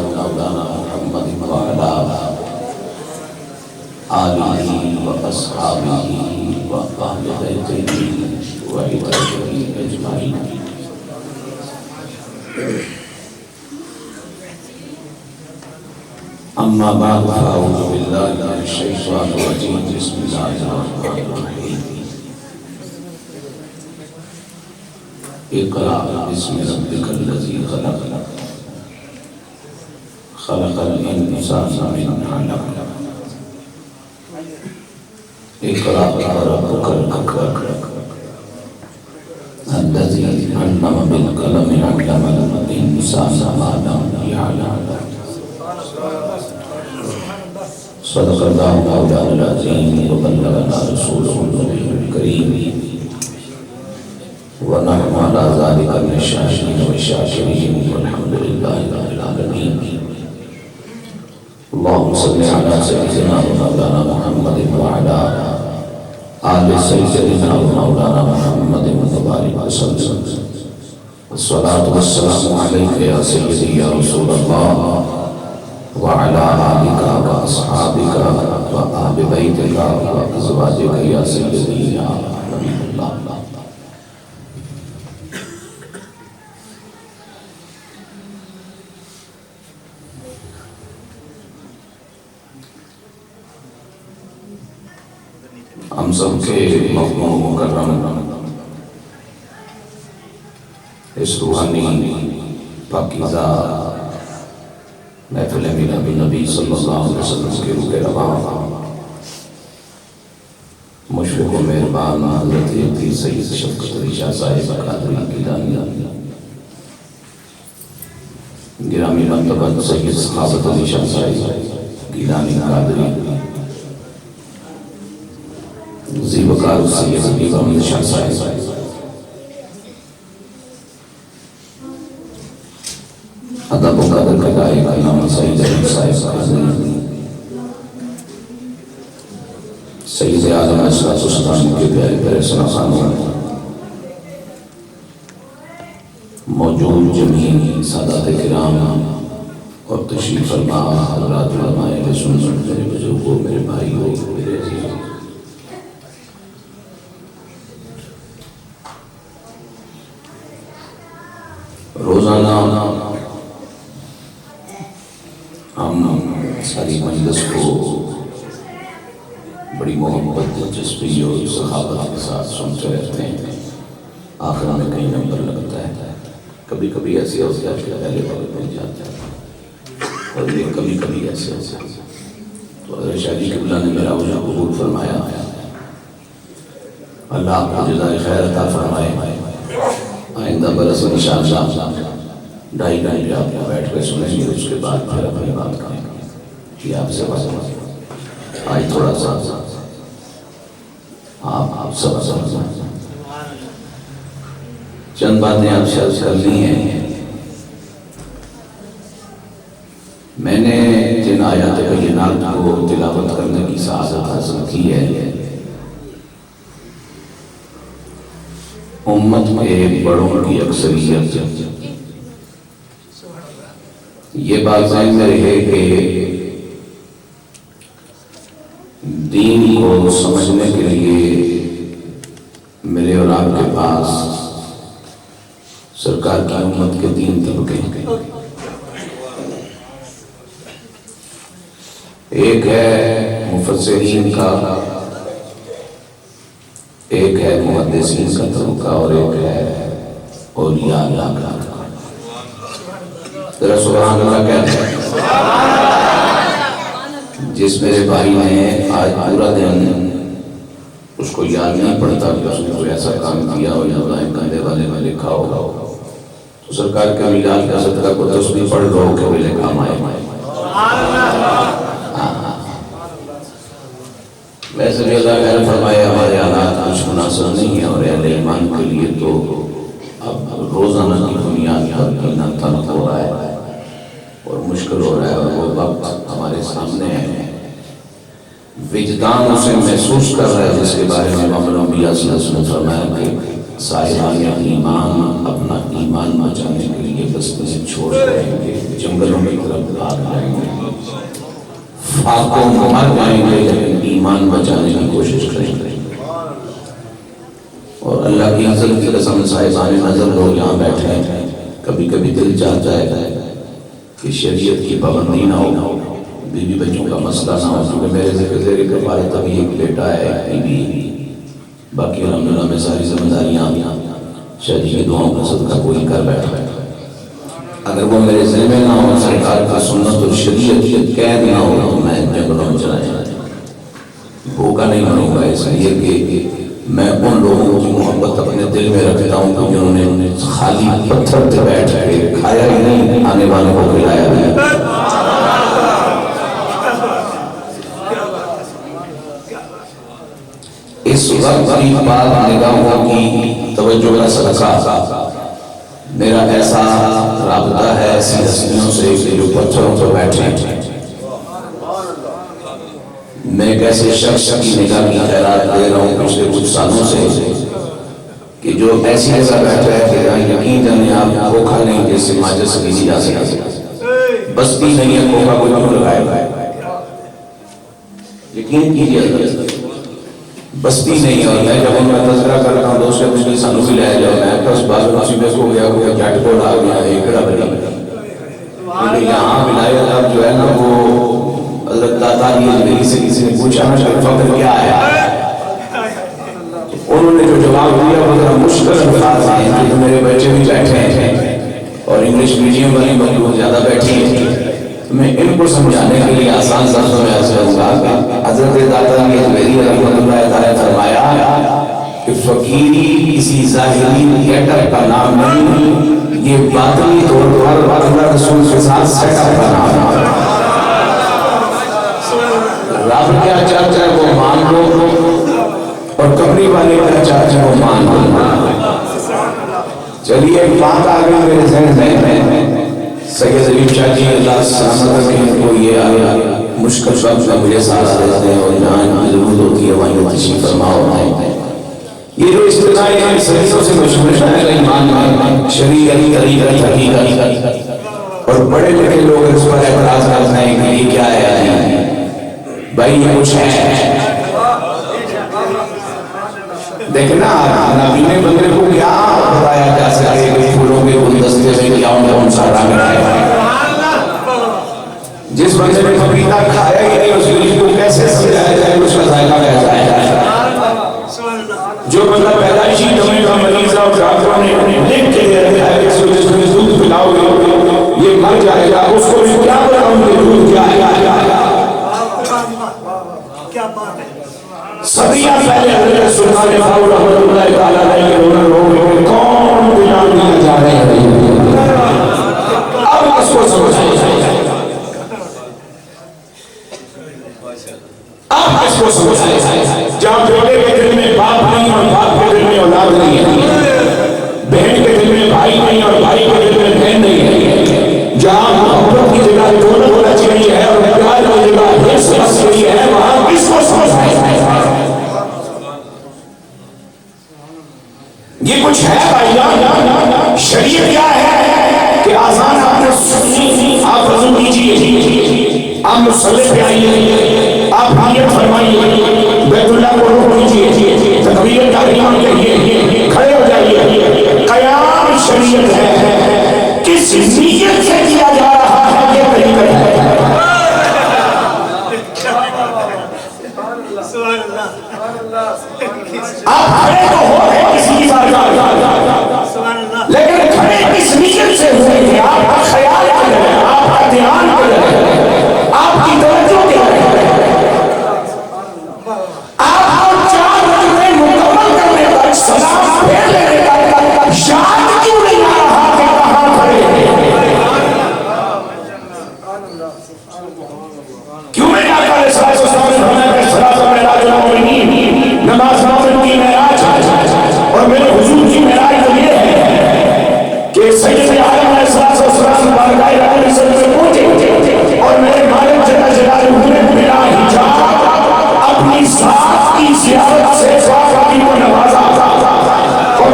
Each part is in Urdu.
مولانا محمد وعلى آلہ واصحابہ واہل بیتہ وعترتہ اجمعین۔ اما بعد فاعوذ باللہ من الشیطان الرجیم بسم اللہ الرحمن الرحیم۔ اقرأ باسم ربک الذی خلق خلق الانسان من علق اقرأ وربک الاکرم الذی علم بالقلم علم الانسان ما لم يعلم۔ صدق اللہ مولانا العظیم وبلغنا رسولہ النبی الکریم ونحن على ذلك من الشاهدين والشاكرين والحمد لله رب العالمين۔ اللهم صل على سيدنا ومولانا محمد وعلى آل سيدنا ومولانا محمد وبارك وسلم۔ والصلاة والسلام عليك يا سيدي يا رسول الله وعلى آلك وأصحابك وآل بيتك وأزواجك يا سيدي يا حبيب الله۔ ہم سب کے مقبول مکرم اس روحانی پاکیزہ محفل میلاد النبی صلی اللہ علیہ وسلم کے روح رواں مشفق و مہربان حضرت پیر سید شفقت علی شاہ صاحب قادری گیلانی، گرامی مرتبہ سید سخاوت علی شاہ صاحب گیلانی قادری، ذی وقار سید حبیب احمد شاہ صاحب، ادب و قدر کا گائے علامہ سید علی صاحب قادری، سید عالم اسرات اسلام کے پیارے پیارے سلام، موجود جمیع سادات کرام اور تشریف فرما حضرات علماء اہل سنت، میرے بزرگوں، میرے بھائیوں، میرے عزیزوں، روزانہ ہم ساری مجلس کو بڑی محبت، دلچسپی اور سخاوت کے ساتھ سنتے رہتے ہیں۔ آخر میں کئی نمبر لگتا ہے، کبھی کبھی ایسے ہوتا ہے کہ پہلے وقت مل جاتا ہے، اور یہ کبھی کبھی ایسے ہوتا ہے۔ تو حضرت شاہ جی قبلہ نے میرا اجرا قبول فرمایا، اللہ آپ کو جزائے خیر عطا فرمائے۔ آئندہ برس انشاءاللہ 2.5 گھنٹے آپ کو بیٹھ کے سنیں گے، اس کے بعد پھر اپنی بات کریں گے کہ آپ سے بات آج تھوڑا سا آپ سب چند باتیں آپ سے عرض کرنی ہیں۔ میں نے جن آیات بینات کو تلاوت کرنے کی سعادت حاصل کی ہے، امت کے بڑوں کی اکثریت یہ بات ذہن میں رہے کہ دین کو سمجھنے کے لیے میرے اور آپ کے پاس سرکار کی امت کے 3 طبقے ہیں۔ ایک ہے مفسرین کا، ایک ہے محدثین کا طبقہ، اور ایک ہے اولیاء اللہ کا۔ ذرا سبحان اللہ کہتے ہیں۔ جس میرے بھائی نے آج پورا دن اس کو یاد نہیں پڑتا کہ اس نے کوئی ایسا کام کیا ہو یا دائیں کندھے والے میں لکھا ہوگا، تو سرکار کا میلاد کا صدقہ کو تسبیح پڑھ لو کہ میرے کام آئے۔ ویسے بھی اللہ خیر فرمائے، ہمارے حالات کچھ مناسب نہیں ہیں، اور اہل ایمان کے لیے تو اب روزانہ کی بنیاد پر جینا تنگ ہو رہا ہے اور مشکل ہو رہا ہے، اور وہ وقت ہمارے سامنے ہے۔ وجدان اسے محسوس کر رہا ہے جس کے بارے میں امام الانبیاء صلی اللہ علیہ وسلم نے فرمایا کہ صاحبان ایمان اپنا ایمان بچانے کے لیے بستیاں چھوڑ جائیں گے، جنگلوں کی طرف بھاگ جائیں گے، فاقوں مر جائیں گے، لیکن ایمان بچانے کی کوشش کریں گے۔ اور اللہ کی عزت کی قسم صاحبان نظر لوگ یہاں بیٹھے ہیں، کبھی کبھی دل چاہتا ہے کہ شریعت کی پابندی نہ ہو، بیوی بچوں کا مسئلہ نہ ہو، کیونکہ میرے زیر کفالت ابھی ایک بیٹا ہے، باقی الحمدللہ میں ساری ذمہ داریاں شادی کی دعاؤں کا صدقہ پوری کر بیٹھا ہے۔ اگر وہ میرے ذہن میں نہ ہو، سرکار کا سنت اور شریعت کی قید نہ ہو، تو میں جنگلوں میں چلا جاتا بھوکا نہیں مروں گا، اس لیے کہ میں ان لوگوں کی محبت اپنے دل میں رکھتا ہوں کہ جنہوں نے خالی پتھر پہ بیٹھ کے کھایا ہی نہیں، آنے والوں کو کھلایا بھی نہیں۔ اس وقت کی بات نگاہوں کی توجہ کا صدقہ، میرا ایسا رابطہ ہے ایسی ہستیوں سے کہ جو پتھروں پر بیٹھے ہیں۔ میں ایک ایسے شخص کی نگاہ کی خیرات دے رہا ہوں پچھلے کچھ سالوں سے کہ جو ایسی جگہ بیٹھا ہے کہ جہاں یقین جانے آپ کھوکھا نہیں جیسے ماجر سے نہیں جا سکتے، بستی نہیں ہے، کھوکھا کوئی کیوں لگائے گا؟ یقین کیجیے بستی نہیں ہے۔ اور میں جب ان کا تذکرہ کرتا ہوں دوست مجھے سانو بھی لے جاؤ، میں بس بعض مصیبت ہو گیا کوئی جٹ کو ڈال گیا ایکڑا بڑی، کیونکہ یہاں بلائے اللہ جو ہے نا وہ حضرت داتا میری سے کسی نے پوچھا نا کہ فقر کیا ہے، انہوں نے جو جواب دیا وہ ذرا مشکل الفاظ ہیں کہ میرے بچے بھی بیٹھے ہیں اور انگلش میڈیم والی بہت زیادہ بیٹھی ہیں، میں ان کو سمجھانے کے لیے آسان لفظوں میں عرض کروں گا کہ حضرت داتا میری رحمۃ اللہ تعالیٰ نے فرمایا کہ فقیری کسی ظاہری تھیٹر کا نام نہیں، یہ باطنی طور پر اللہ رسول کے ساتھ سیٹ اپ کا نام ہے۔ رب کیا چاہتا ہے وہ مان لو اور کمری والے کیا چاہتا ہے وہ مان لو۔ چلیے ایک بات آ گئی میرے ذہن میں، سید علی شاہ جی اللہ سلامت رکھیں، ان کو یہ آیا مشکل وقت میں مجھے ساتھ رہتے ہیں اور جہاں ضرورت ہوتی ہے وہیں تشریف فرما ہوتا ہے۔ یہ جو اصطلاحیں ہیں صدیوں سے مشہور ہے ایمان میں، شریعت طریقت حقیقت، اور بڑے لکھے لوگ اس پر اعتراض کرتے ہیں کہ یہ کیا ہے بھائی، یہ کچھ ہے۔ دیکھنا نبی بندے کو کیا بتایا جا سکے کہ پھولوں کے گلدستے میں کیا کون سا رنگ ہے؟ جس بندے نے پپیتا کھایا ہی نہیں اس کو کیسے سمجھایا جائے اس کا ذائقہ کیسا ہے؟ جو بندہ پیدائشی دمے کا مریض اور ڈاکٹروں نے لکھ کے دے رکھا ہے اس کو جس میں دودھ پلاؤ گے یہ مر جائے گا، اس کو بھی کیا بتاؤں کہ دودھ کیا ہے؟ صدیاں پہلے حضرت سلطان باہو رحمۃ اللہ تعالیٰ علیہ کے لوگوں کو کون بیان دیا جا رہے ہیں، اب اس کو سمجھائیں، اب اس کو سمجھائیں۔ جہاں بیٹے کے دل میں باپ نہیں اور باپ کے دل میں اولاد نہیں ہے، بہن کے دل میں بھائی نہیں اور بھائی کے دل میں بہن نہیں ہے، جہاں محبت کی جگہ دونوں ہونا چاہیے ہے اور پیار کی جگہ حرص مسئلہ ہے، وہاں اس کو سمجھائیں۔ یہ کچھ ہے بھائی جان، شریعت کیا ہے کہ آسان آپ نے سنی، آپ وضو کیجئے، آپ مصلی پہ آئیے، آپ نیت فرمائیے، بیت اللہ کو رخ کیجئے، تکبیر تحریمہ کہیے، کھڑے ہو جائیے، قیام شریعت ہے، کس نیت سے کیا جا رہا ہے یہ طریقہ ہے۔ آپ کھڑے تو ہو رہے کسی کی بات، لیکن کھڑے کس نیت سے ہوئے ہیں؟ آپ کا خیال کیا ہے، آپ کا دھیان کیا ہے، آپ کی توجہ کیا ہے؟ آپ کو 4 رکعتیں مکمل کرنے تک سلام پھیر لینے تک یاد کیوں نہیں آ رہا کہ کہاں کھڑے ہیں؟ کیوں نہیں آقا علیہ السلام نے فرمایا کہ صلاۃ معراج المومنین، نماز مومن کی معراج ہے، اور میرے حضور کی معراج تو یہ ہے کہ سید عالم علیہ السلام بارگاہ رب العزت میں پہنچے اور میرے مالک جل جلالہ نے بلا حجاب اپنی ذات کی زیارت سے صحابی کو نوازا اور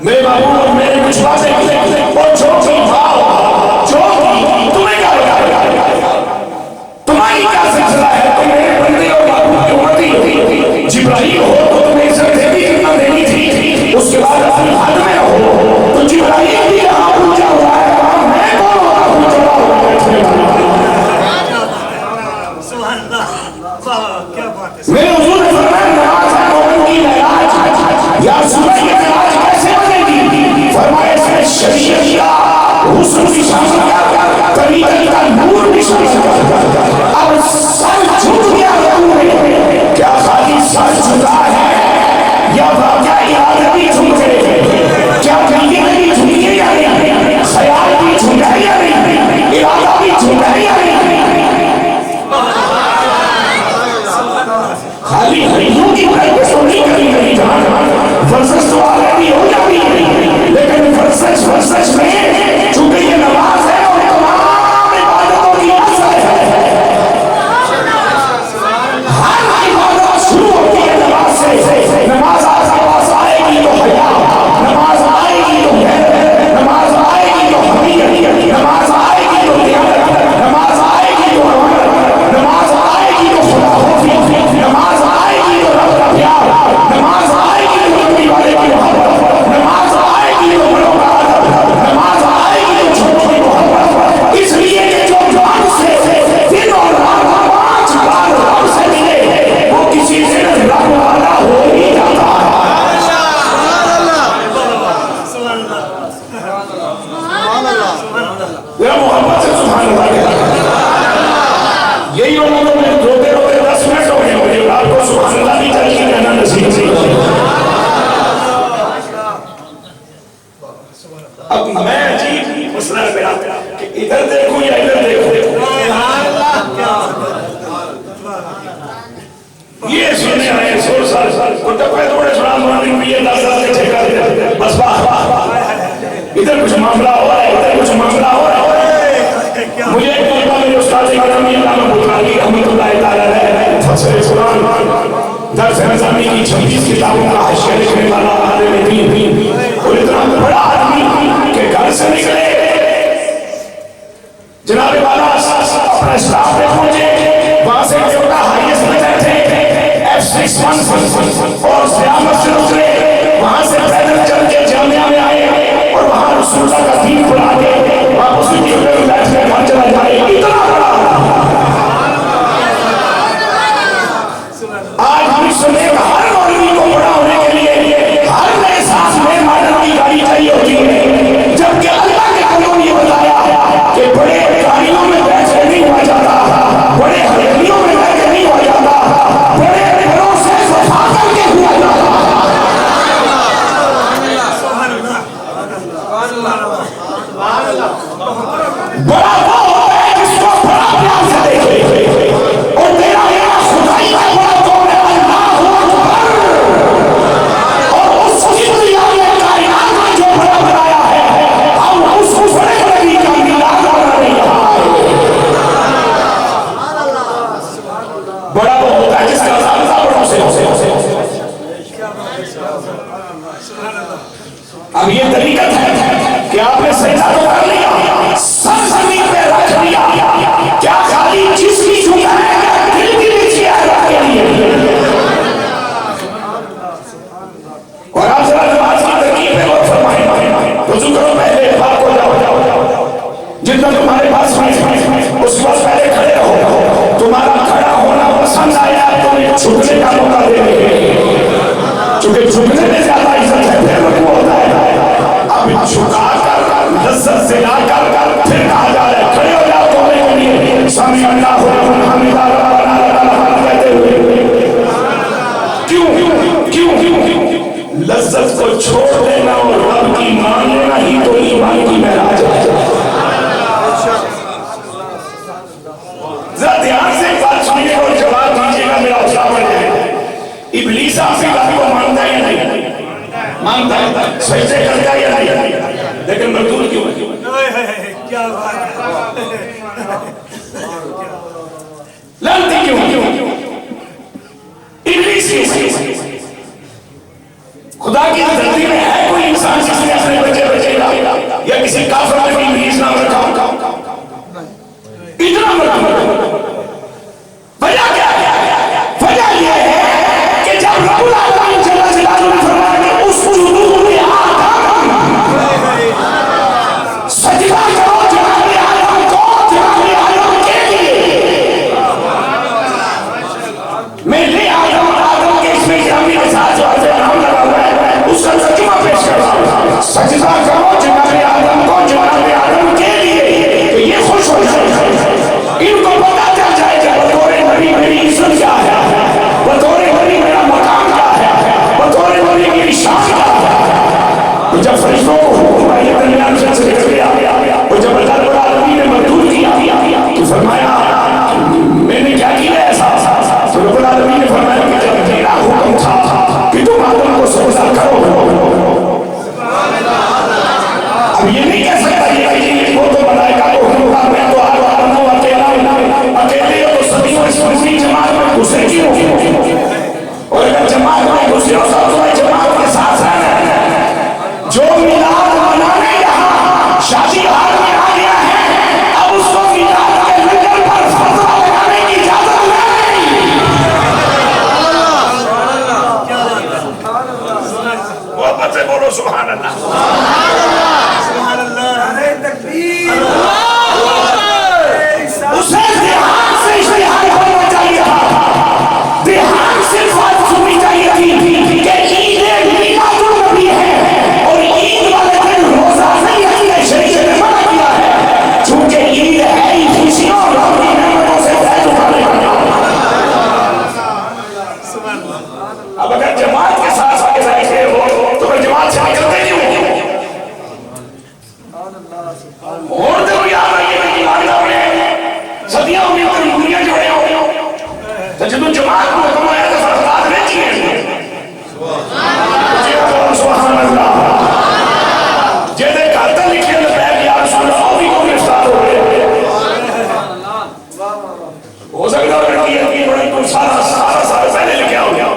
میرے بابو اور میرے کچھ باتیں اور جو کی بھاؤ جو کی تمہیں کیا لگا تمہاری کیا سلسلہ ہے تم میرے بندے اور بابو کی امتی جبرائیل ہو تو تمہیں عزت دینی کتنا دینی تھی اس کے بعد اپنی حد میں ہو تو جبرائیل بھی یہاں پوچھا ہوا ہے کہاں میں کون ہوتا ہوں جواب ہوا بیٹھنے والا میرے حضور نے فرمایا نماز ہے مومن کی معراج یا سورج کی معراج کیسے بنے گی فرمایا اس میں شریعت کا حسن بھی شامل کر طریقت کا نور بھی شامل کر اب سر جھک گیا ہے کیا خالی سر جھکا ہے یا واقعہ ارادہ بھی جھک گئے کیا کہیں بھی جھکے یا نہیں خیال بھی جھکا ہے یا نہیں ارادہ بھی جھکا ہے یا نہیں خالی ہریوں کی پریکٹس تو نہیں کرنی کہیں جہاں ورزش تو آلریڈی ہو جاتی ہے لیکن ورزش میں چونکہ یہ نماز ہے اور تمام عبادتوں کی اصل ہے ہر عبادت شروع ہوتی ہے نماز سے نماز آپ کے پاس آئے گی تو حیا نماز آئے گی تو غیرت نماز آئے گی تو حمیت نماز آئے گی تو دیانت نماز آئے گی تو عمل نماز آئے گی تو خدا خوفی نماز آئے گی تو رب کا پیار نماز آئے گی تو نبی والے کی محبت نماز آئے گی تو بڑوں کا ادب نماز آئے گی تو چھوٹوں کی محبت اس لیے کہ جو جان سے دن اور رات 5 بار رب سے ملے وہ کسی دن رب والا ہو ہی جاتا ہے میرا محبت سے سبحان اللہ یہی انہوں نے روتے روتے 10 منٹ ہو گئے مجھے رات کو سبحان اللہ بھی چل کے کہنا نصیب سے اب میں عجیب مسئلہ ہے میرا کہ ادھر دیکھوں یا ادھر دیکھوں یہ سننے آئے 16 سال وہ ٹپے توڑے سنان سنانی بھی یہ 10 سال کے ٹھیکہ دے بس ادھر کچھ معاملہ ہو رہا ہے ادھر کچھ معاملہ ہو رہا ہے مجھے ایک طلبہ میرے استاد اکرامی علامہ بطرالی رحمۃ اللہ تعالیٰ علیہ فصل قرآن درس نظامی کی 26 کتابوں کا حاشیہ لکھنے والا عالم دین اور اتنا بڑا آدمی کہ گھر سے نکلے جناب والا اپنا اسٹاف پہ پہنچے وہاں سے چھوٹا ہائیسٹ بجٹ تھے F611 اور سیامت سے اترے وہاں سے پیدل چل کے جامعہ میں آئے اور وہاں رسول اللہ کا دین پڑھا کے واپس کی پہ بیٹھ کے گھر چلا جائے اتنا بڑا آج ہم سنے ہر مولوی کو بڑا ہونے کے لیے ہر نئے ساز میں ماڈل کی گاڑی چاہیے ہوتی ہے جبکہ اللہ کے قانون یہ بتایا کہ بڑے گاڑیوں میں بیٹھ کے نہیں ہوا جاتا بڑے ہریلیوں میں بیٹھ کے نہیں ہوا جاتا بڑے گھروں سے صفا کر کے ہوا جاتا بڑا وہ ہوتا ہے جس کو بڑا پیار سے دیکھے اور تیرا میرا خدائی کا بڑا کون ہے اللہ اکبر اور اس کی دنیا میں کائنات میں جو بڑا بنایا ہے ہم اس کو بڑے بڑی کا میلاد بنا نہیں رہا ہے بڑا وہ ہوتا ہے جس کا زیادہ بڑوں سے اب یہ طریقت ہے کہ آپ نے سجدہ تو کر لیا سر زمین پہ رکھ دیا کیا خالی جس کی جھکا ہے دل کی نیچے اللہ کے لیے اور آپ ذرا نماز کی ترکیب پہ غور فرمائیں وضو کرو پہلے پاک ہو جاؤ جتنا تمہارے پاس اس وقت پہلے کھڑے رہو تمہارا کھڑا ہونا پسند آیا تمہیں جھکنے کا موقع دے دے چونکہ جھکنے میں زیادہ عزت ہے پھر رکوع ہوتا ہے اب جھکا کر لذت سے لا کر پھر کہا جا رہا ہے کھڑے ہو جاؤ توڑے کے لیے سمی اللہ لمن حمدہ ربنا لک الحمد کہتے ہوئے کیوں لذت کو چھوڑ دینا اور رب کی مان لینا ہی تو ایمان کی معراج ہے ذرا دھیان سے بات سنیے اور جواب دیجیے گا میرا حوصلہ بڑھ جائے ابلیس آپ کی بات کو مانتا ہے یا نہیں مانتا ہے سجدے کرتا ہے یا نہیں لیکن مردود کیوں ہے لانتی کیوں ابلیس کیوں خدا کی دھرتی میں ہے کوئی انسان انسان جس نے اپنے بچے یا کسی کافر نے بھی مریض نام رکھا اتنا بڑا وجہ کیا ہے؟ وجہ یہ ہے کہ جب رب العالمین جل جلالہ نے فرمایا کہ اس جنوب آدم سجدہ کرو جناب آدم کو، جناب آدم کے لیے میں لے آدم کے اس میں گرامی کے ساتھ جو عرض نام لگا ہوا ہے اس کا ترجمہ پیش کر رہا ہوں، سجدہ کرو جناب آدم کو، جناب آدم کے لیے کہ یہ خوش ہو جائے، ان کو پتا چل جائے کہ بطور ولی میری عزت کیا ہے، بطور ولی میرا مقام کیا ہے، بطور ولی میری شان کیا ہے۔ تو جب فرشتوں کو حکم آئی درمیان سے نکل گیا، اور جب اللہ رب العالمین نے مردود کیا تو فرمایا میں نے کیا کیا ایسا؟ تو رب العالمین نے فرمایا کہ جب میرا حکم تھا کہ تم آدم کو سجدہ کرو، اب یہ نہیں کہہ سکتا یہ وہ تو ملائکہ کو حکم تھا میں تو آدم بناؤں اکیلے ہو تو صدیوں اس پوری جماعت میں گھسے کیوں؟ اور اگر جماعت میں گھسے ہو تو جماعت کے ساتھ رہنا ہے۔ جو میلاد منانے یہاں شادی حال میں آ گیا ہے اب اس کو میلاد کے لنگر پر فتویٰ لگانے کی اجازت نہیں۔ محبت سے بولو سبحان اللہ، سبحان اللہ، اسے دھیان سے اشتہار کرنا چاہیے تھا، دھیان سے بات سننی چاہیے تھی کہ عید میلاد النبی ہے اور عید والے دن روزہ نہیں رکھنا شریعت نے منع کیا ہے، چونکہ عید ہے ہی خوشیوں اور اپنی نعمتوں سے فیض اٹھانے کا۔ اب اگر جماعت کے ساتھ آگے بیٹھے ہو تو پھر جماعت سے نکلتے نہیں ہو اور دیکھو یاد آئیے کہ ماننا میں صدیوں میں دنیا جوڑے ہو تو جب جماعت کو حکم آیا تو فرقات بیچی ہیں سبحان اللہ جیسے کارتا لکھے تو بیگ یا رسول اللہ بھی کو گرفتار ہو گئے ہو سکتا ہے کہ یہ بڑی تو سارا پہلے لکھا ہو گیا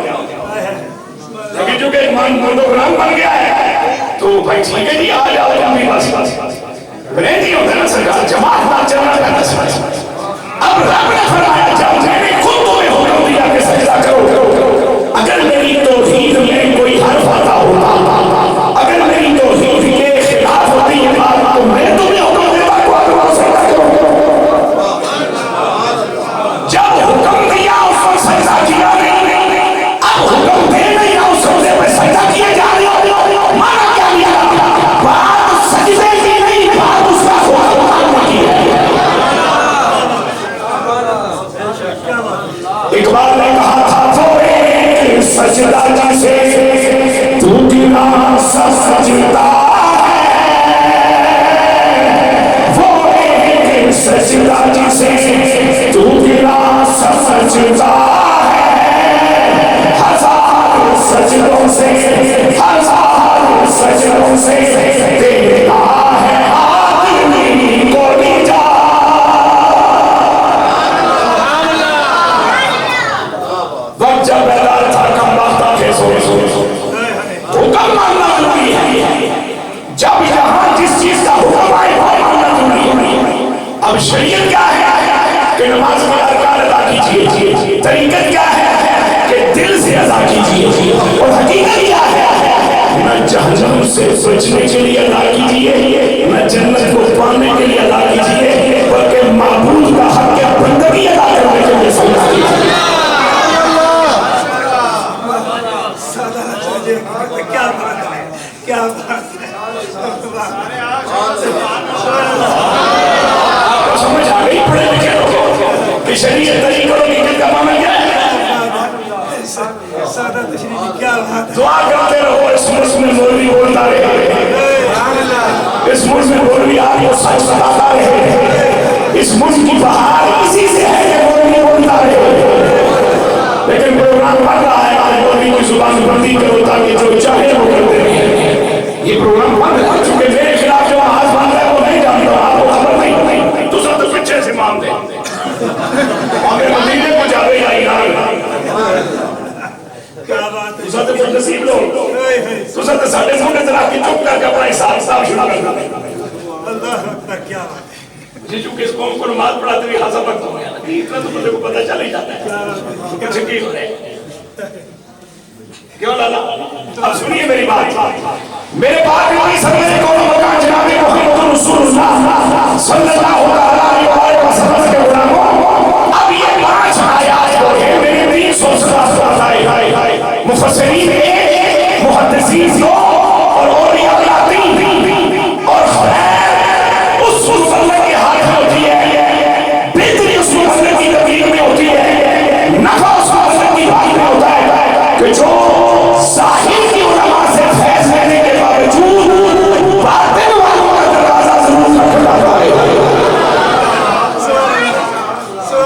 لیکن چونکہ ایک مرد و غلام بن گیا ہے تو بھائی ٹھیک ہے جی آ جاؤ ہم بھی بس نہیں ہوتا نا سرکار جماعت نہ چلنا پہنا سمجھ اب رب نے فرمایا جب میں نے خود تمہیں حکم دیا کہ سجدہ کرو، اگر میری توحید میں کوئی حرف آتا ہوتا، اگر میری توحید کے خلاف ہوتی یہ بات تو میں تمہیں حکم دیتا کہ آدم کو سجدہ کرو۔ جب حکم دیا اس کو سجدہ کیا نہیں، اب حکم دے نہیں اس کو سجدہ کیے جا رہے ہو، مانا کیا لیا بات سجدے کی نہیں، بات اس کا حکم کی ہے۔ اقبال نے کہا تھا وہ ایک سجدہ جسے تو گرا سا سجدہ ہے، وہ ایک سجدہ جسے تو گرا سا سجدہ ہے، ہزار سجدوں سے دیتا ہے آدمی کو نجات۔ وقت جب بیدار تھا کم باختہ تھے سوئے حکم ماننا ضروری ہے، جب یہاں جس چیز کا حکم آئے وہ ماننا ضروری ہے۔ اب شریعت کیا ہے کہ نماز میں ارکان ادا کیجئے، طریقت کیا ہے کہ دل سے ادا کیجئے، اور حقیقت کیا ہے نہ جہنم سے بچنے کے لیے ادا کیجئے، نہ جنت کو پانے کے لیے ادا کیجئے، بلکہ معبود کا حق بندگی ادا کرنے کے لیے سجدہ کیجئے۔ کیا بات ہے سمجھ آ گئی پڑھے لکھے لوگوں کہ شریعت طریقہ اور حقیقت کا معنی کیا ہے؟ دعا کرتے رہو اس ملک میں مولوی بولتا رہے، اس ملک میں مولوی آپ کو سچ بتاتا رہے، اس ملک کی بہار اسی سے ہے کہ مولوی بولتا رہے، لیکن پروگرام بن رہا ہے آج مولوی کی زبان بندی کرو تاکہ جو چاہے وہ کرتے رہے۔ یہ پروگرام بند ہے چونکہ میرے خلاف جو آواز بند ہے وہ نہیں جانتا، آپ کو خبر نہیں، دوسرا تو پیچھے سے مان دے ہمیں مدینے کو جاوے یا ایران۔ کیا بات ہے تسا تے خوش نصیب لوگ تسا تے ساڈے سامنے ذرا کے چپ کر کے اپنا حساب کتاب شروع کر دو. اللہ اکبر کیا بات جی چونکہ اس قوم کو نماز پڑھاتے ہوئے خاصا وقت ہو گیا اتنا تو مجھے کو پتہ چل ہی جاتا ہے کہ چھٹی ہو رہے کیوں لالا. اب سنیے میری بات. میرے پاک نبی صلی اللہ علیہ وسلم جناب محمد رسول اللہ صلی اللہ علیہ وسلم کے غلاموں اب یہ 5 آیات جو ہے میرے 300 مفسرین محدثین اور اولیاء اللہ اور خیر اس مسلم کے ہاتھ میں ہوتی ہے بہتری اس مسلم کی تقریر میں ہوتی ہے نفع اس مسلم کی بات میں ہوتا ہے کہ جو ظاہر کی علماء سے فیض لینے کے باوجود باطن والوں کا دروازہ ضرور کھٹکھٹاتا ہے.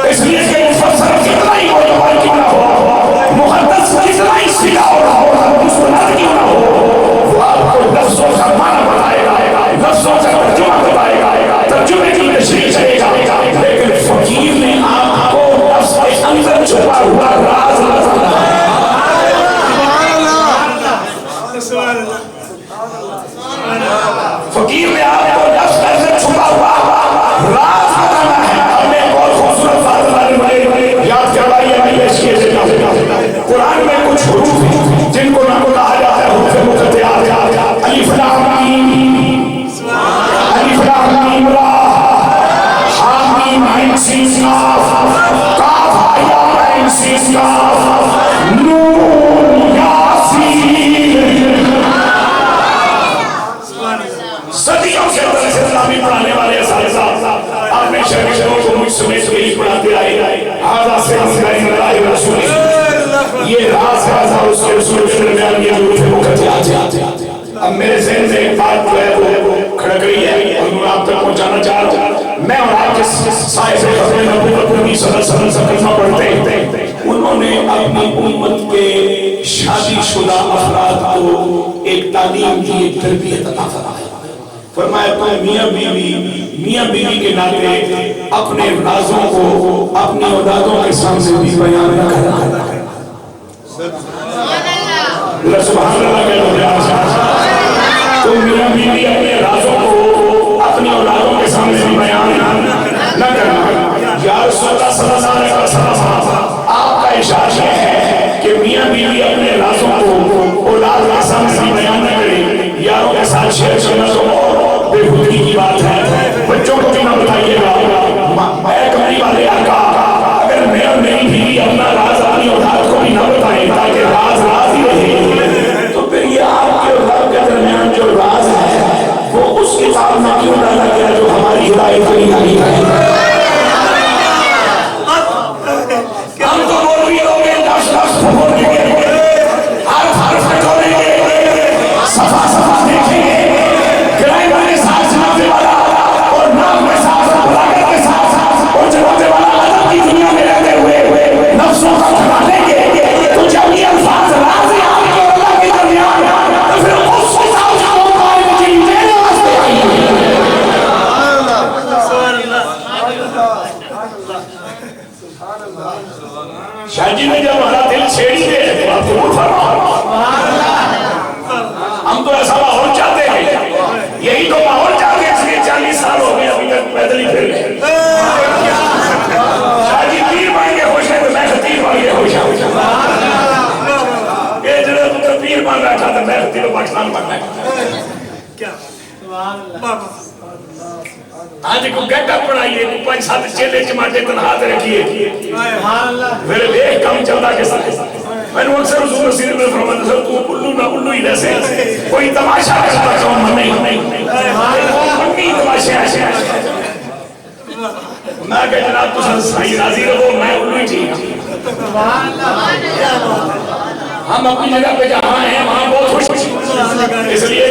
اس لیے کہ مفسر کتنا ہی علماء کیوں نہ ہو محدث کتنا ہی سیدھا ہو مسلمان کیوں نہ ہو وہ آپ کو لفظوں کا معنی بتائے گا لفظوں کا ترجمہ بتائے گا ترجمے کی تشریح کرے گا لیکن فقیر نے آپ کو لفظ کے اندر چھپا ہوا راز بتانا ہے. فقیر نے آپ کو لفظ کے اندر چھپا ہوا راز بتانا ہے. ہم نے بہت خوبصورت بات یاد کروائیے قرآن میں کچھ حروف ہیں جن کو نہ کہا جاتا ہے حروف مقطعات. الف لام میم الف لام میم را ہا میم عین سین قاف قاف ہا یا عین سین قاف نون یاسین. صدیوں سے اسلامی پڑھانے والے اساتذہ آپ نے شہریوں کو مجھ سمیت کے ہی پڑھاتے آئے آزا سے ہم کریں اللہ رسول یہ راز ہے اس کے رسول کے درمیان یہ حروف مقطعات. اب میرے ذہن میں ایک بات جو ہے وہ کھڑک رہی ہے اور میں آپ تک پہنچانا چاہ رہا ہوں. میں اور آپ کے سائے سے خبریں نبوت نبی صلی اللہ علیہ وسلم کلمہ پڑھتے ہیں انہوں نے اپنی امت کے شادی شدہ افراد کو ایک تعلیم کی ایک تربیت عطا فرمائی. فرمایا تو میاں بیوی کے ناطے اپنے رازوں کو اپنی اولادوں کے سامنے بھی بیان نہ کرنا. سبحان اللہ کہہ لو. تو میاں بیوی اپنے رازوں کو اپنی اولادوں کے سامنے بھی بیان نہ کرنا. یا رسول اللہ صلی اللہ علیہ وسلم آپ کا ارشاد ہے کہ میاں بیوی اپنے رازوں کو اولاد کے سامنے بھی بیان نہ کرے. یاروں کے ساتھ شیئر کرنا تو بے خودی کی بات ہے. بچوں کو بھی نہ بتائیے گا. اے کمری والے آقا اگر میں اور میری بیوی اپنا راز اپنی اولاد کو بھی نہ بتائیں تاکہ راز راز ہی رہے تو پھر یہ آپ کے اولاد کے درمیان جو راز ہے وہ اس کتاب میں کیوں ڈالا گیا جو ہماری ہدایت کو نہیں ہے. ہم تو بول بھی لوگ لفظ بولیں گے حرف کھولیں گے صفحہ صفحہ دیکھیں گے گرائے والے ساتھ جنابے والا اور نام کے ساتھ بلاغت کے ساتھ اور جنابے والا ادب کی دنیا میں رہتے ہوئے نفسوں کا کھلا لیں گے تو جب یہ الفاظ راز ہیں آپ کے اللہ کے درمیان تو پھر اس کے ساتھ جاؤ قائم کی میرے واسطے آئی ہے. شاہ جی نے جب ہمارا دل چھیڑی دے تو آپ کو ہم تو ایسا ماحول چاہتے ہیں یہی تو ماحول چاہتے ہیں اس لیے 40 سال ہو گئے ابھی تک پیدل ہی پھر گئے. شاہ جی پیر بن کے خوش ہیں تو میں خطیب بن کے خوش ہوں. یہ جنہوں نے پیر بن بیٹھا تھا میں خطیب پاکستان بن بیٹھا. آج کو گیٹ اپ بنائیے 5-7 چیلے چماٹے تنہا رکھیے پھر ایک کام چلتا کے ساتھ. میں نے اکثر حضور رسول میں فرمایا تھا تو الو نہ الو ہی جیسے کوئی تماشا کرتا قوم نہیں منی تماشے ایسے میں کہ جناب تو صحیح راضی رہو میں الو ہی ٹھیک. ہم اپنی جگہ پہ جہاں ہیں وہاں بہت خوش اس لیے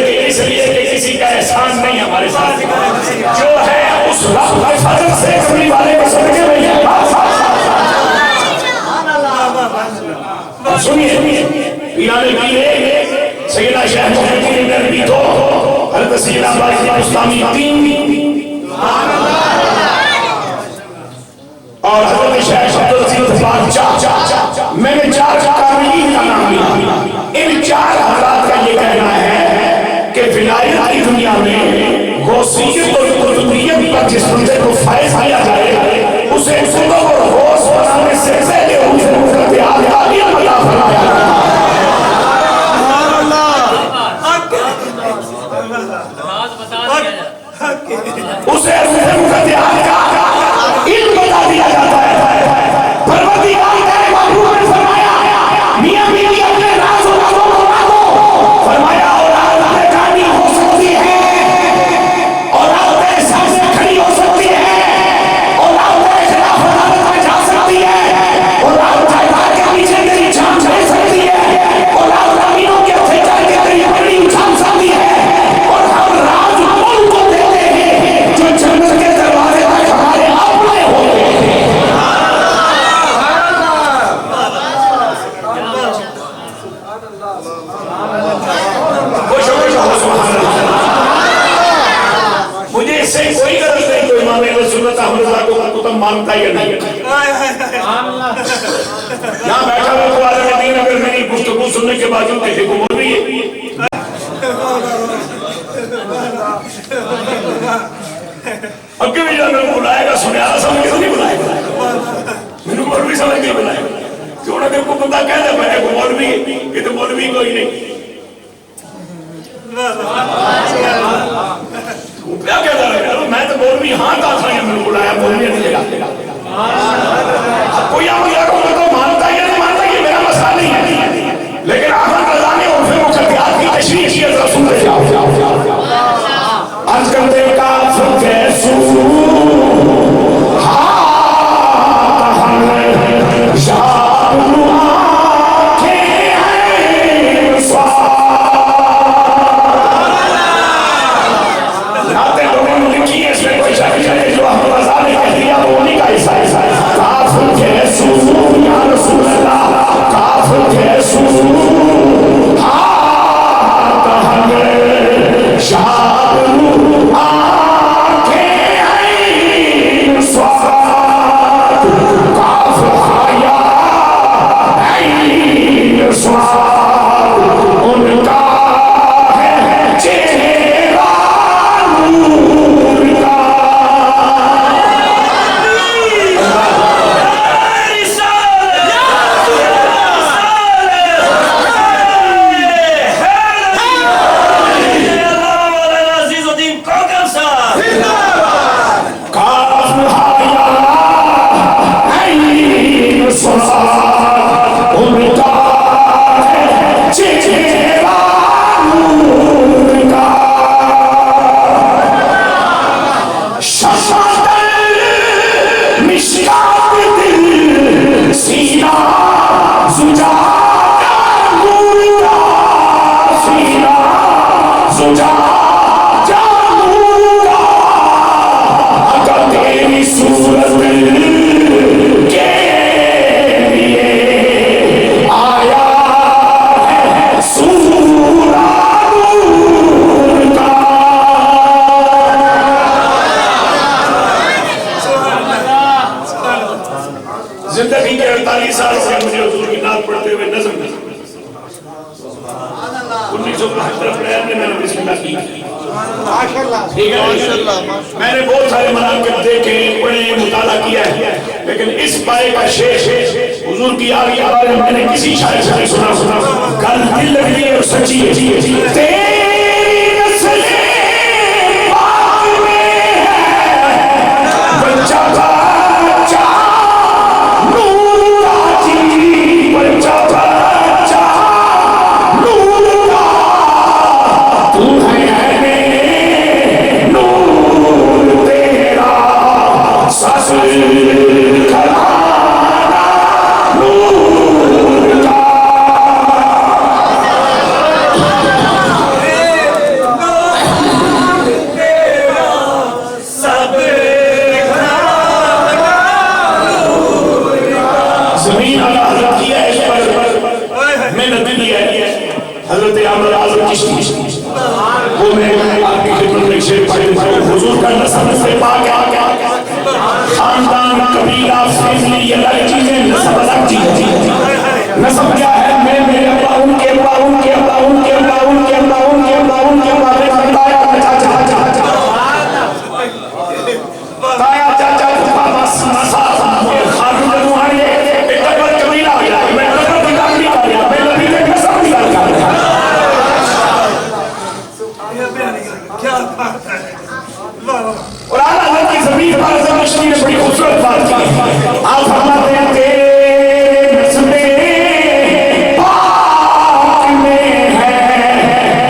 کہ کسی کا احسان نہیں ہمارے ساتھ جو ہے اس رب کے فضل سے کبھی والے کو صدقے میں یہ سنیے پیرانے پیرے سیدہ شیخ محمد بن عربی تو حضرت سیدہ باقی اسلامی دین اور حضرت شیخ عبدالعزیز بادشاہ میں نے 4 کاملین کا نام لیا ولایت کی دنیا میں غوثیت اور قطبیت پر جس بندے کو فائز کیا جائے اسے قطب اور غوث بنانے سے پہلے اسے مقدیات عالیہ عطا فرمایا جاتا ہے۔ اسے مقدیات کا علم بتا دیا جاتا ہے۔ پروردگار نے محبوب نے فرمایا میاں بیوی اپنے راز و رازوں کو بتاؤ، فرمایا اولاد نکاح ہو سکتی ہے، اولاد تیرے سامنے کھڑی ہو سکتی ہے، اولاد تیرے خلاف عدالت میں جا سکتی ہے، اولاد جائیداد کے پیچھے تیری جان لے سکتی ہے، اولاد زمینوں کے ہتھے چل کے تیری پگڑی اچھال سکتی ہے، اور ہم راز ان کو دیتے ہیں جو جنت کے دروازے تک ہمارے اپنے ہوتے ہیں۔ مجھے اس سے کوئی غرض نہیں کہ امام اہل سنت احمد رضا کو کتب مانتا یا نہیں۔ یہاں بیٹھا ہوا تو عالم دین اگر میری گفتگو سننے کے باوجود کسی کو بول رہی ہے، اب کہ بھی جب میں بلائے گا سنیارا سمجھ کے نہیں بلائے گا، میرے مولوی سمجھ کے بلائے گا، کیوں نہ میرے کو بندہ کہہ دے میں کو مولوی یہ تو مولوی کوئی نہیں۔ کیا کہتا ہے میں تو مولوی ہاں کا تھا میں نے بلایا مولوی نہیں لگا۔ اب کوئی آپ لوگوں کو تو مانتا یا نہیں مانتا یہ میرا مسئلہ نہیں ہے، لیکن احمد رضا نے عرف مقدیات کی تشریح کی ہے، سن لے جاؤ۔ آج کل دے کافر کیسو زندگی کے 48 سال سے مجھے حضور کی نعت پڑھتے ہوئے نظم 1975 اپریل میں نے بسم اللہ کی، ٹھیک ہے، میں نے بہت سارے مناقب دیکھے پڑھے مطالعہ کیا ہے، لیکن اس پائے کا شیش حضور کی آگے بارے میں نے کسی شاعر سے نہیں سنا، کل دل لگی اور سچی ہے، تیری نسل پاک میں ہے بچہ بچہ نور آجی، بچہ بچہ نور آ، تو ہے نور تیرا ساس کھلانا نور کا۔ زمین اللہ حضرت کی ہے، اس پر محنت کی ہے، حضرت عامر اعظم چشتی وہ میں آپ کی خدمت میں شیر پڑھیں، حضور کا نسب سے پاک ہے، خاندان قبیلہ فیملی یہ الگ چیزیں، نسب الگ چیزیں، نسب کیا ہے؟ میں میرے ابا ان کے ابا ان کے ابا ان کے ابا ان کے ابا ان کے ابا ان کے ابا حنیف رضا مشتی نے بڑی خوبصورت بات کی آپ فرماتے ہیں تیرے نسل پاک میں ہے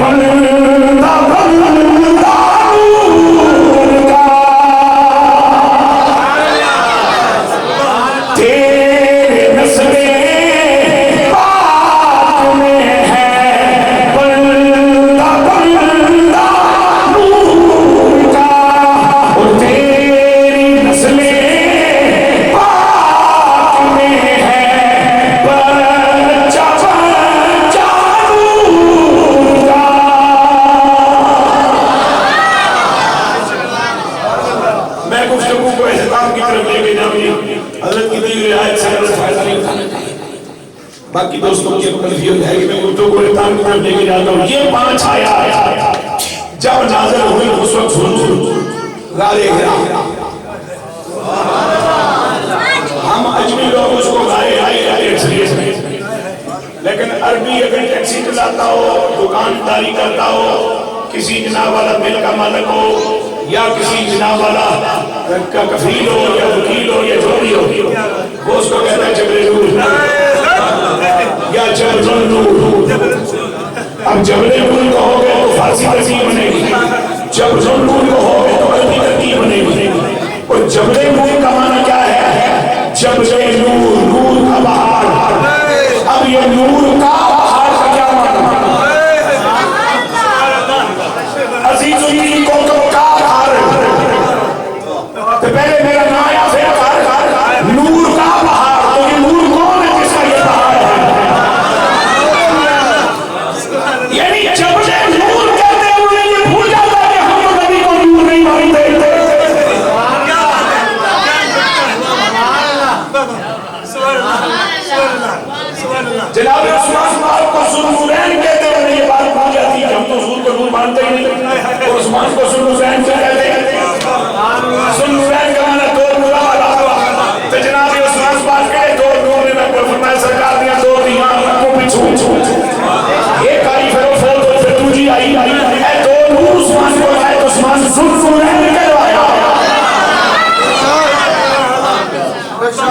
بندہ بندہ نور کا تیرے نسل پاک میں ہے بندہ بندہ نور کا اور تیری نسل پاک میں ہے بچہ بچہ نور کا میں گفتگو کو احترام کی طرف لے کے جاؤں گی حضرت کی دی رعایت سے حضرت فائدہ نہیں اٹھانا چاہیے باقی دوستوں کی کنفیوز ہے کہ میں گفتگو کو احترام کی طرف لے کے جاتا ہوں یہ 5 آیا جب نازل ہوئی اس وقت حضور غار حرا ہم اجمی لوگ اس کو غار حرا اکثریت میں لیکن عربی اگر ٹیکسی چلاتا ہو دکانداری کرتا ہو کسی جناب والا مل کا مالک ہو یا کسی جناب والا کا کفیل ہو یا وکیل ہو یا جو بھی ہو وہ اس کو کہتا ہے جبل نور یا جبل نور اب جبل نور کو ہو گئے تو فارسی ترتیب بنے گی جبل نور کو ہو گئے تو عربی ترتیب بنے گی اور جبل نور کا معنی کیا ہے جبل نور نور کا بہار اب یہ نور کا بہار کا کیا معنی عزیز کی کوکب کا تو پہلے میرا نام آیا پھر نور کا بہار تو یہ نور کون ہے جس کا یہ بہار ہے یعنی جب سے نور کہتے ہیں انہیں یہ بھول جاتا ہے کہ ہم تو کبھی کو نور نہیں مانتے جناب عثمان بار کو سنورین کہتے ہیں انہیں یہ بات بھول جاتی ہے ہم تو حضور کو نور مانتے ہی نہیں اور عثمان کو سنورین کہتے ہیں سنورین کا معنی دو نورا والا تو جناب عثمان بار کے دو نور نے میں فرمایا سرکار دیا دو دیا کو پچھو ایک آئی پھر وہ فوت ہوئی پھر دوسری آئی اے دو نور عثمان کو آئے تو عثمان سنورین کہلوایا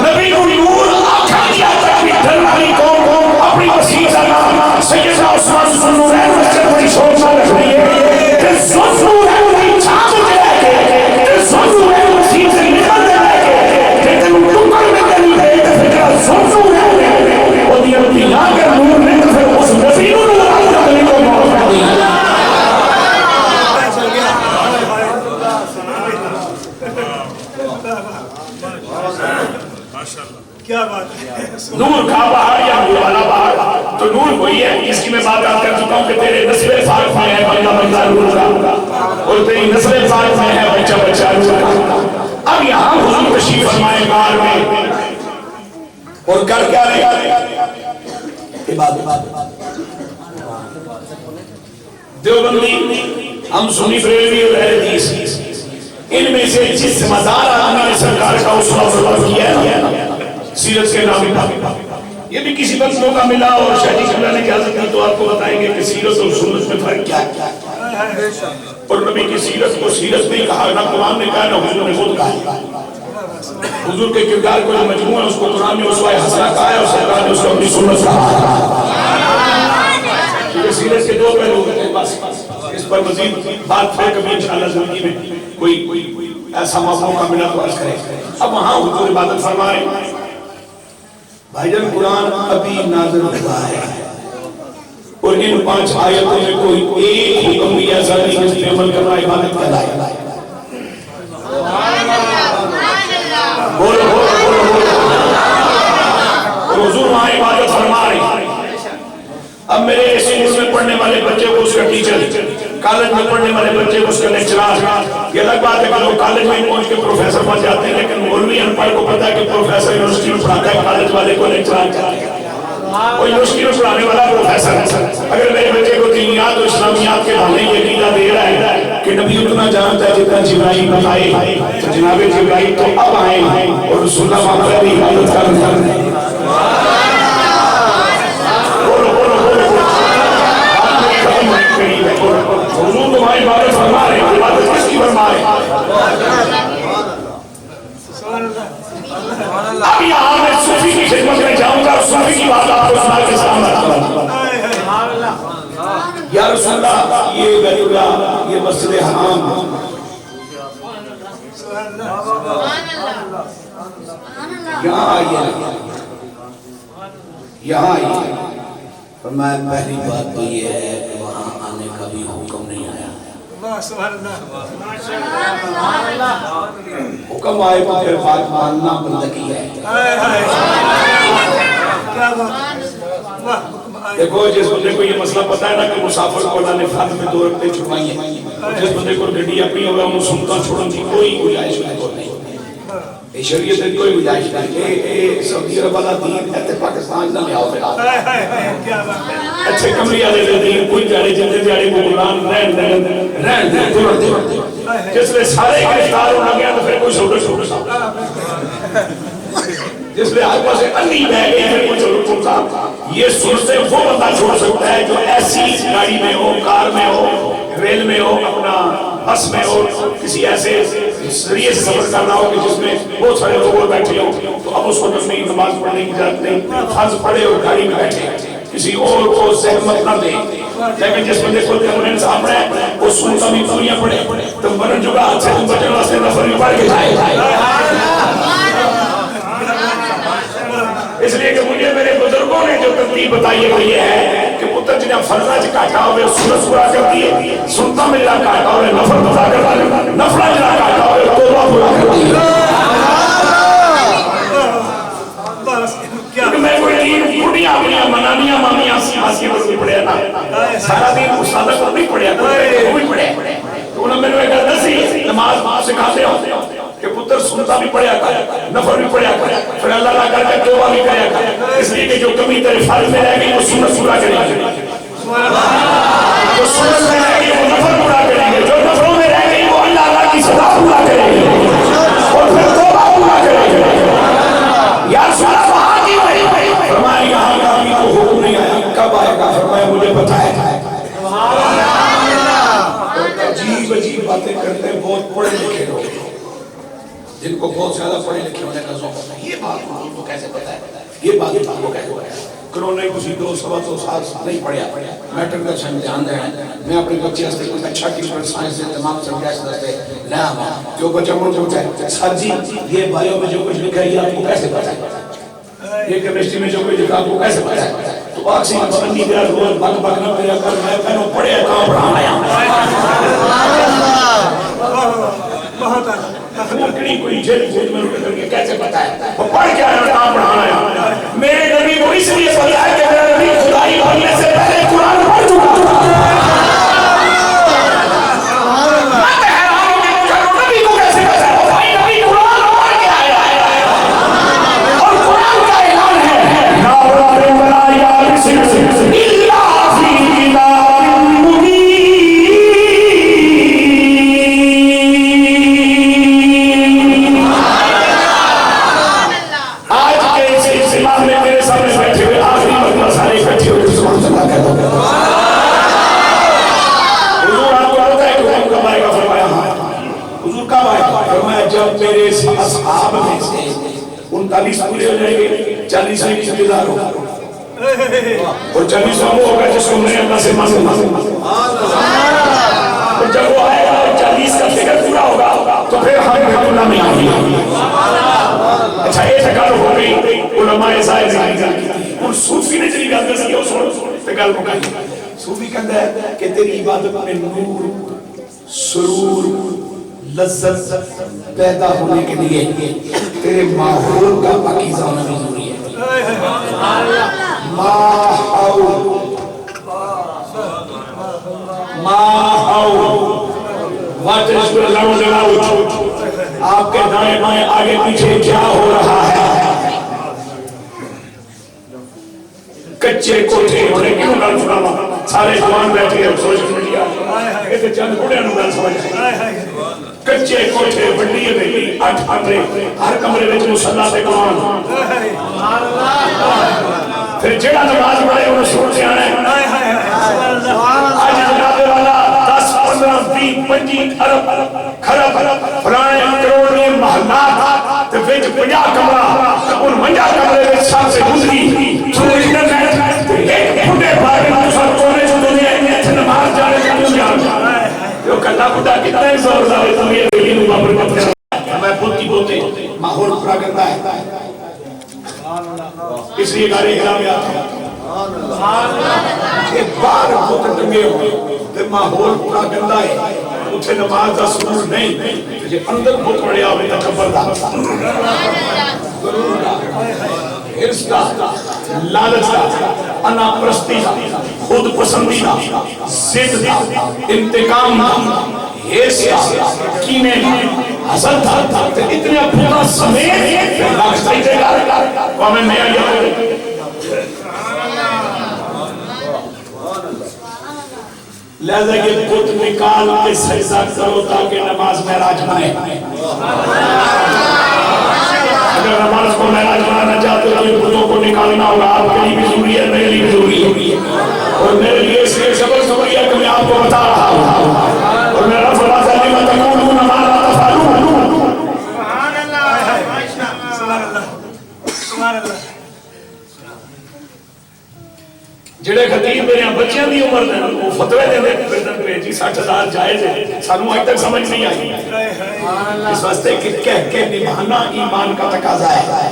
نبی کو نور آنکھا کیا تک بھی دھرمانی قوم اپنی وسیع جانا سیدنا عثمان سنورین مسجد بڑی شوق نہ رکھ رہی ہے کہ سنورین نہیں چھاپ دے رہے کہ سنورین مسیح سے نکل دے رہے کہ تم ٹکر میں دلی دے کہ فکرہ سنورین وہ دیا دیا کہ نور نے تو پھر اس نبی نور آئی نبی کو موت کر دیا کیا بات ہے نور کا بہار یا نور والا بہار تو نور وہی ہے جس کی میں بات کر چکا ہوں کہ تیرے نسل پاک میں ہے بندہ بندہ نور کا اور تیری نسل پاک میں ہے بچہ بچہ نور کا اب یہاں حضور تشریف فرمائے غار میں اور کر کیا رہے عبادت دیوبندی ہم سنی بریلوی اور اہل حدیث ان میں سے جس ذمہ دار آدمی نے سرکار کا اسوہ فرض کیا ہے سیرت کے نام یہ بھی کسی وقت موقع ملا اور شہدی قبلہ نے کیا ذکر تو آپ کو بتائیں گے کہ سیرت اور سنت میں فرق کیا ہے اور نبی کی سیرت کو سیرت نہیں کہا نہ قرآن نے کہا نہ حضور نے خود کہا حضور کے کردار کو جو مجموعہ ہے اس کو قرآن میں اسوہ حسنہ کہا ہے اور سرکار نے اس کو اپنی سنت کہا کیونکہ سیرت کے دو پہلو ہوتے ہیں بس اس پر مزید بات پھر کبھی انشاءاللہ زندگی میں کوئی ایسا موقع ملا تو عرض کرے اب وہاں حضور عبادت فرمائے بھائی جان قرآن ابھی نازل ہوا ہے اور ان 5 آیتوں میں کوئی ایک حکم بھی ایسا نہیں جس پہ عمل کرنا عبادت کہلائے بولو اور حضور وہاں عبادت فرمائے اب میرے اسکول میں پڑھنے والے بچے کو اس کا ٹیچر کالج میں پڑھنے والے بچے کو اس کا لیکچرار یہ الگ بات ہے کہ لوگ کالج میں پہنچ کے پروفیسر بن جاتے ہیں لیکن مولوی ان پڑھ کو پتا ہے کہ پروفیسر یونیورسٹی میں پڑھاتا ہے کالج والے کو لیکچرار چاہتے ہیں وہ یونیورسٹی میں پڑھانے والا پروفیسر ہے اگر میرے بچے کو دینیات اور اسلامیات کے بھانے یہ عقیدہ دے رہا ہے کہ نبی اتنا جانتا ہے جتنا جبرائیل بتائے تو جناب جبرائیل تو اب آئے اور رسول اللہ محمد کی عبادت کرنے حضور تمہاری عبادت فرما رہے ہیں عبادت کس کی فرما رہے ہیں یا رسول اللہ یہ بیت اللہ، یہ مسجد حرام یہاں آئیے، یہاں آئیے۔ فرمایا پہلی بات تو یہ ہے کہ وہاں آنے کا بھی حکم نہیں آیا، حکم آئے تو پھر بات ماننا بندگی ہے۔ دیکھو جس بندے کو یہ مسئلہ پتا ہے نا کہ مسافر کو اللہ نے فرض میں 2 رکعتیں چھڑوائی ہیں، جس بندے کو گڈی اپنی ہوگا انہوں سنتا چھوڑن کی کوئی گنجائش نہیں، یہ شریعت کی کوئی گنجائش نہیں۔ اے سعودی عرب والا دین ہے تے پاکستان نہ لے آؤ پھر اچھے کمری والے دین کوئی جاڑے جندے جاڑے کو قرآن رہن جس لئے سارے گرفتار ہونا گیا تو پھر کوئی چھوٹے جس لئے ہر پاسے انی بہ گئی پھر کوئی چھوٹا یہ سنتے وہ بندہ چھوڑ سکتا ہے جو ایسی گاڑی میں ہو، کار میں ہو، ریل میں ہو، اپنا بس میں ہو، کسی ایسے ذریعے سے سفر کرنا ہو کہ جس میں بہت سارے لوگ بیٹھے ہوں تو اب اس کو نہیں نماز پڑھنے کی ضرورت نہیں، فرض پڑھے اور گاڑی میں بیٹھے کسی اور کو زحمت نہ دے۔ لیکن جس بندے کو تمہیں انصاف ہے وہ سنتا بھی دنیا پڑھے تم برن جگہ ہاتھ سے تم بچن واسطے نفر بھی پڑھ کے جائے۔ اس لیے کہ مجھے میرے بزرگوں نے جو ترتیب بتائی ہے وہ یہ ہے کہ پتر جنہیں فرضہ کاٹا ہوئے سورج پورا کر دیے، سنتا میں جنہیں کاٹا ہوئے نفر پورا کر دیے، نفرہ جنہیں کاٹا ہوئے توبہ پورا کر دیے۔ کیونکہ میں کوئی دین بڑیاں بڑیاں منانیاں مامیاں سیاسی پر بھی پڑھے نا، سارا دین استادہ کو نہیں پڑھے، وہ بھی پڑھے۔ تو انہوں نے میں نے کہا دسی نماز سکھاتے ہو کہ پتر سنتا بھی پڑھیا کر، نفر بھی پڑھیا کر، پھر اللہ اللہ کر کے توبہ بھی کریا کر، اس لیے کہ جو کمی تیرے فرض میں رہ گئی وہ سنت پورا کرے گی، جو سنت میں رہ گئی وہ نفر پورا کرے گی، جو نفروں میں رہ گئی وہ اللہ اللہ کی سزا پورا کرے گی اور پھر توبہ پورا کرے گی۔ یا رسول اللہ وہاں کی بھائی فرمایا یہاں کا بھی تو حکم نہیں آیا، کب آئے گا؟ فرمایا مجھے پتہ ہے۔ عجیب عجیب باتیں کرتے ہیں بہت پڑھے لکھے لوگ جن کو بہت زیادہ پڑھے لکھے ہونے کا ذوق ہوتا ہے، یہ بات ان کو کیسے پتا ہے؟ یہ بات ان کو کیسے پتا ہے؟ کرونے کسی 2 سال نہیں پڑھیا، میٹر کا چھن دھیان دیں، میں اپنے بچے ہستے کوئی اچھا کمپیوٹر سائنس سے تمام سبجیکٹس دستے نہ آمان جو بچہ مجھے پوچھا ہے سر جی یہ بایو میں جو کچھ لکھا ہے یہ آپ کو کیسے پتا ہے؟ یہ کیمسٹری میں جو کچھ لکھا آپ کو کیسے پتا ہے؟ تو آکسی پابندی میرا روز بک بک نہ میرا کر میں پہنوں پڑھے کہاں پڑھانا ہے کوئی جیل جیل میں رکھ کر کے کیسے پتا ہے وہ پڑھ کے آیا کہاں پڑھانا ہے؟ میرے نبی کو اس لیے پتا ہے کہ میرا نبی خدائی بھرنے سے پہلے قرآن پڑھ چکا تھا۔ میں حیران ہوں کہ نبی کو کیسے پتا ہے؟ بھائی نبی قرآن پڑھ کے آیا ہے اور قرآن کا اعلان ہے لا رب ولا یارس الا فی کتاب مبین۔ جب میرے اصحاب میں سے 39 پورے ہو جائیں گے 40 کی انتظار ہوگا اور 40 وہ ہوگا جس کو میں اللہ سے مانگوں اور جب وہ آئے گا اور 40 کا فکر پورا ہوگا تو پھر ہم بیت اللہ میں آئیں گے۔ اچھا ایک گل ہو گئی علماء ظاہر نے اور صوفی نے جی گل دسی او سن گل مکائی۔ صوفی کہتا ہے کہ تیری عبادت میں نور، سرور، لذت پیدا ہونے کے لیے تیرے ماحول کا پاکیزہ ہونا بھی ضروری ہے۔ ماحول What is going on? آپ کے دائیں بائیں آگے پیچھے کیا ہو رہا ہے؟ کچے کوٹھے ہونے کیوں گل سناوا سارے جوان بیٹھے ہیں سوشل میڈیا یہ تو چند بڑے گل سمجھ کچے کوٹھے بڑی ہے 8 کمرے ہر کمرے میں مصلی تے قرآن پھر جڑا نماز پڑھے انہیں سوچ آنا ہے آج جناب والا 10 15 20 25 ارب خرب فلانے کروڑ محلات تے وچ 50 کمرہ ان 50 کمرے وچ سب سے گزری تو انٹرنیٹ ایک بڑے بارے میں سب کونے چ دنیا اس لیے گاڑی گرا میں آتا ہے ایک بار خود ٹنگے ہو ماحول پورا گندا ہے اتنے نماز کا سرور نہیں تجھے اندر بہت بڑے آوے تکبر دا حرص دا لالچ دا انا پرستی دا خود پسندی دا ضد دا انتقام دا حرص دا کینے دا حسد دا اتنے پورا سمیت اللہ سجدے گا قوم میں آیا لہذا یہ بت نکال کے سجدہ کرو تاکہ نماز معراج بنے اگر نماز کو معراج بنانا چاہتے ہو تو بتوں کو نکالنا ہوگا آپ کے لیے بھی ضروری ہے میرے لیے بھی ضروری ہے اور میرے لیے اس لیے سبق ضروری ہے کہ میں آپ کو بتا رہا ہوں اور میرا فرمان ہے لما تقولون ما لا تفعلون سبحان اللہ سبحان اللہ جڑے خطیب میرے بچیاں دی عمر دے وہ فتوی دے دے جی 60,000 جائز ہے سانوں اج تک سمجھ نہیں آئی اس واسطے کہ کہہ کے نبھانا ایمان کا تقاضا ہے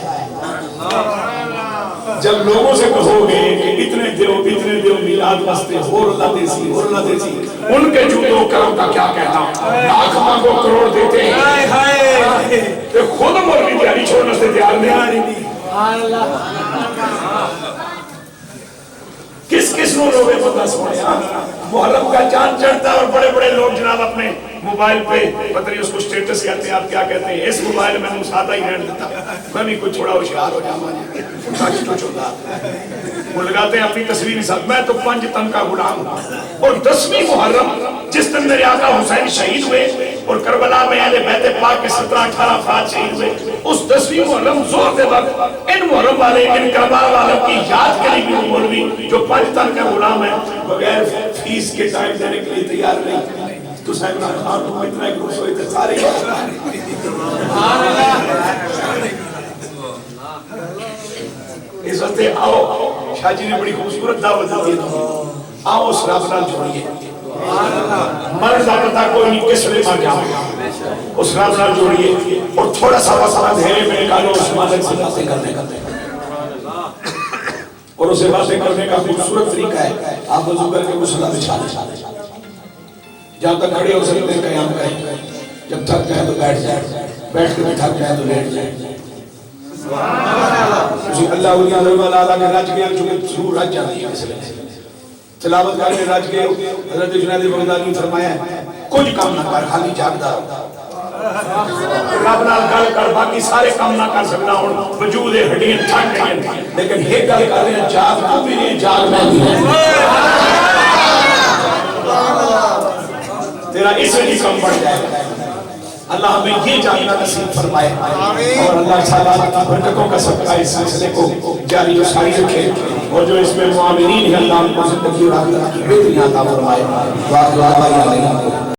جب لوگوں سے کہو گے کہ اتنے دیو میلاد واسطے اور اللہ دیسی ان کے جھوٹوں کرم کا کیا کہتا ہوں لاکھ مانگو کروڑ دیتے ہیں کہ خود مولوی تیاری چھوڑنے سے تیار نہیں کس کس نو لوگے پتہ سوڑے محرم کا چاند چڑھتا ہے اور بڑے بڑے لوگ جناب اپنے موبائل پہ پتہ نہیں اس کو سٹیٹس کہتے ہیں آپ کیا کہتے ہیں اس موبائل میں مسادہ ہی رہن دیتا میں بھی کچھ تھوڑا ہوشیار ہو جاؤں سچ تو چھوڑا وہ لگاتے ہیں اپنی تصویر ساتھ میں تو 5 تن کا غلام ہوں اور 10ویں محرم جس دن میرے آقا حسین شہید ہوئے اور کربلا میں اہل بیت پاک کے 17-18 افراد شہید ہوئے اس 10ویں محرم زور دے وقت ان محرم والے ان کربلا والوں کی یاد کے لیے بھی مولوی جو 5 تن کا غلام ہے بغیر فیس کے ٹائم دینے کے لیے تیار نہیں تو صاحب خان کو اتنا ایک روز ہوئے تھے سارے اس وقت آؤ شاہ جی نے بڑی خوبصورت دعوت دی آؤ اس رب نال جوڑیے مرد کا پتہ کوئی نہیں کس لئے مر جاؤ اس رب نال جوڑیے اور تھوڑا سا وسا دھیرے میں نکالو اس مالک سے باتیں کرنے اور اسے باتیں کرنے کا خوبصورت طریقہ ہے آپ وضو کر کے مصلی بچھا دیں جہاں تک کھڑے ہو سکتے ہیں قیام کریں جب تھک جائے تو بیٹھ جائے بیٹھ کے تھک جائے تو لیٹ جائے اللہ علیہ اللہ کے رج گئے چونکہ ضرور رج جاتی ہے تلاوت کرنے رج گئے حضرت جنید بغدادی نے فرمایا ہے کچھ کام نہ کر خالی جاگدا رب نال گل کر باقی سارے کام نہ کر سکنا ہوں وجود ہڈیاں تھک گئی لیکن ایک گل کر رہے ہیں جاگ تو بھی نہیں جاگ میں بھی تیرا اس وجہ کم بڑھ جائے اللہ ہمیں یہ جاننا نصیب فرمائے اور اللہ تعالیٰ برکتوں کا صدقہ اس سلسلے کو جاری و ساری رکھے اور جو اس میں معاملین ہیں اللہ ہم کو زندگی اور آخرت کی بہتری عطا فرمائے